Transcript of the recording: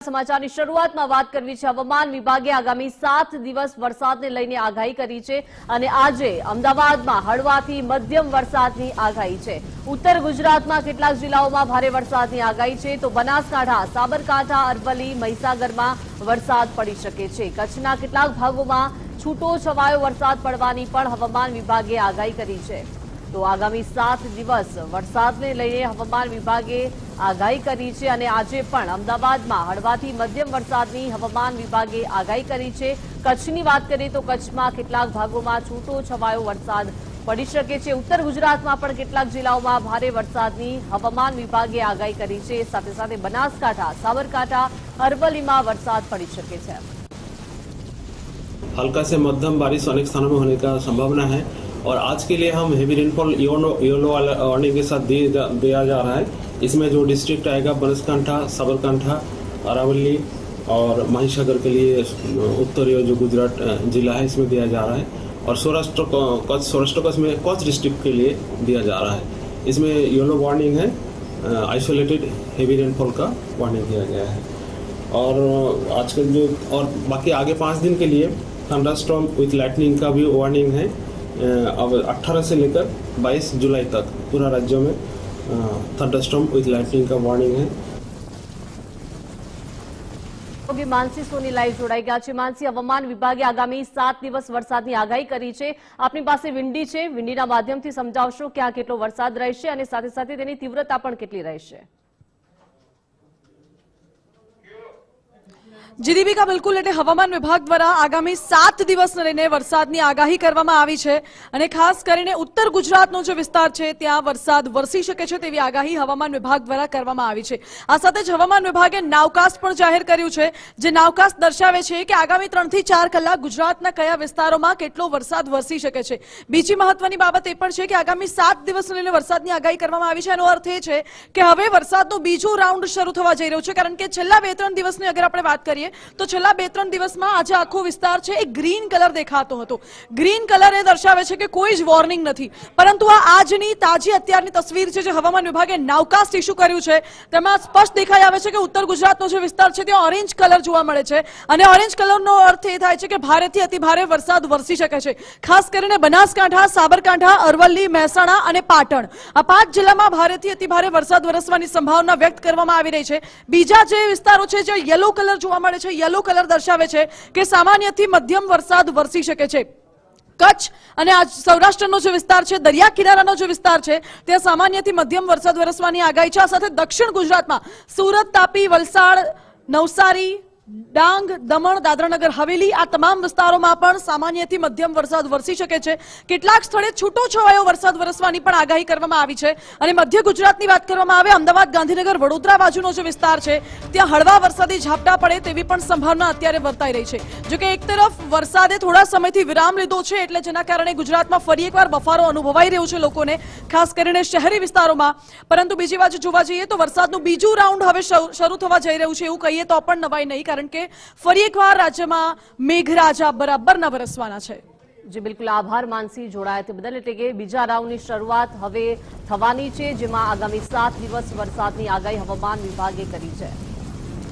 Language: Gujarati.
સમાચારની શરૂઆતમાં વાત કરવી છે। હવામાન વિભાગે આગામી 7 દિવસ વરસાદને લઈને આગાહી કરી છે અને આજે અમદાવાદમાં હળવાથી મધ્યમ વરસાદની આગાહી છે। ઉત્તર ગુજરાતમાં કેટલાક જિલ્લાઓમાં ભારે વરસાદની આગાહી છે તો બનાસકાંઠા, સાબરકાંઠા, અરવલ્લી, મહીસાગરમાં વરસાદ પડી શકે છે। કચ્છના કેટલાક ભાગોમાં છૂટો છવાયો વરસાદ પડવાની પણ હવામાન વિભાગે આગાહી કરી છે। તો આગામી 7 દિવસ વરસાદને લઈને હવામાન વિભાગે આગાહી કરી છે અને આજે પણ અમદાવાદમાં હળવાથી મધ્યમ વરસાદની હવામાન વિભાગે આગાહી કરી છે। કચ્છની વાત કરીએ તો કચ્છમાં કેટલાક ભાગોમાં છૂટો છવાયો વરસાદ પડી શકે છે। ઉત્તર ગુજરાતમાં પણ કેટલાક જિલ્લાઓમાં ભારે વરસાદની હવામાન વિભાગે આગાહી કરી છે। સાથે સાથે બનાસકાંઠા, સાબરકાંઠા, અરવલ્લીમાં વરસાદ પડી શકે છે। हल्का से मध्यम बारिश अनेक स्थानों में होने का संभावना है और आज के लिए हम हेवी रेनफॉल येलो वार्निंग के साथ दिया जा रहा है। इसमें जो डिस्ट्रिक्ट आएगा बनासकांठा, साबरकांठा, अरावली और महिसागर के लिए उत्तरी जो गुजरात जिला है इसमें दिया जा रहा है और सौराष्ट्र कच्छ में कच्छ डिस्ट्रिक्ट के लिए दिया जा रहा है। इसमें येलो वार्निंग है, आइसोलेटेड हेवी रेनफॉल का वार्निंग दिया गया है। और आजकल जो और बाकी आगे 5 दिन के लिए थंडरस्टॉर्म विथ लाइटनिंग का भी वार्निंग है। अब 18 से लेकर 22 जुलाई तक पूरा राज्य में थंडरस्टॉर्म विथ लाइटनिंग का वार्निंग है। मानसी सोनी लाइव जोड़ाई गया है। मानसी, हवामान विभागे आगामी 7 दिवस वरसादनी आगाही करी है। आपनी पासे विंडी है, विंडीना माध्यमथी समजावशो क्या केटलो वरसाद रहेशे अने साथे साथे तेनी तीव्रता पण केटली रहेशे? जी दीपिका, बिल्कुल एटले हवामान विभाग द्वारा आगामी 7 दिवसने लईने वरसादनी आगाही करवामां आवी छे अने खास करीने उत्तर गुजरातनो जो विस्तार छे त्यां वरसाद वरसी शके छे तेवी आगाही हवामान विभाग द्वारा करवामां आवी छे। आ साथे ज हवामान विभागे नावकास्ट पण जाहेर कर्युं छे, जे नावकास्ट दर्शावे छे के आगामी 3 થી 4 કલાક गुजरातना कया विस्तारोमां केटलो वरसाद वरसी शके छे। बीजी महत्वनी बाबत ए पण छे के आगामी 7 दिवसने लईने वरसादनी आगाही करवामां आवी छे। एनो अर्थ ए छे के हवे वरसादनो बीजो राउंड शरू थवा जई रह्यो छे, कारण के छेल्ला 2-3 दिवसनी अगर आपणे वात करीए तो छेल्ला 2-3 દિવસમાં આજે આખો વિસ્તાર છે એ ગ્રીન કલર દેખાતો હતો। ગ્રીન કલર એ દર્શાવે છે કે કોઈ જ વોર્નિંગ નથી, પરંતુ આ આજની તાજી અત્યારની તસવીર છે જે હવામાન વિભાગે નાવકાસ્ટ ઇસ્યુ કર્યું છે તેમાં સ્પષ્ટ દેખાઈ આવે છે કે ઉત્તર ગુજરાતનો જે વિસ્તાર છે ત્યાં ઓરેન્જ કલર જોવા મળે છે અને ઓરેન્જ કલરનો અર્થ એ થાય છે કે ભારેથી અતિભારે વરસાદ વરસી શકે છે। ખાસ કરીને બનાસકાંઠા, સાબરકાંઠા, અરવલ્લી, મહેસાણા અને પાટણ આ 5 જિલ્લામાં ભારેથી અતિભારે વરસાદ વરસવાની સંભાવના વ્યક્ત કરવામાં આવી રહી છે। બીજા જે વિસ્તારો છે જે યલો કલર જોવા મળે છે, येलो कलर दर्शावे छे के सामान्यथी मध्यम वरसाद वरसी शके छे। कच्छ અને આ સૌરાષ્ટ્રનો જે વિસ્તાર છે, દરિયા કિનારાનો જે વિસ્તાર છે ત્યાં સામાન્યથી મધ્યમ વરસાદ વરસવાની આગાહી છે। આ સાથે દક્ષિણ ગુજરાતમાં સુરત, તાપી, વલસાડ, નવસારી, ડાંગ, દમણ, દાદરાનગર હવેલી આ તમામ વિસ્તારોમાં પણ સામાન્યથી મધ્યમ વરસાદ વરસી શકે છે। કેટલાક સ્થળે છૂટો છવાયો વરસાદ વરસવાની પણ આગાહી કરવામાં આવી છે અને મધ્ય ગુજરાતની વાત કરવામાં આવે અમદાવાદ, ગાંધીનગર, વડોદરા બાજુનો જે વિસ્તાર છે ત્યાં હળવા વરસાદી ઝાપટા પડે તેવી પણ સંભાવના અત્યારે વર્તાઈ રહી છે। જો કે એક તરફ વરસાદે થોડા સમયથી વિરામ લીધો છે એટલે જેના કારણે ગુજરાતમાં ફરી એકવાર બફારો અનુભવાઈ રહ્યો છે લોકોને, ખાસ કરીને શહેરી વિસ્તારોમાં। પરંતુ બીજી બાજુ જોવા જઈએ તો વરસાદનું બીજું રાઉન્ડ હવે શરૂ થવા જઈ રહ્યું છે એવું કહીએ તો પણ નવાઈ નહીં, कारण के फरी एक बार राज्य में मेघराजा बराबर न वरसवाना छे। जी बिल्कुल, आभार मानसी जोड़ाया ते बदल। एटले के बीजा राउंडनी शरूआत हवे थवानी छे, जेमां आगामी 7 દિવસ वरसादनी आगाही हवामान विभागे करी छे।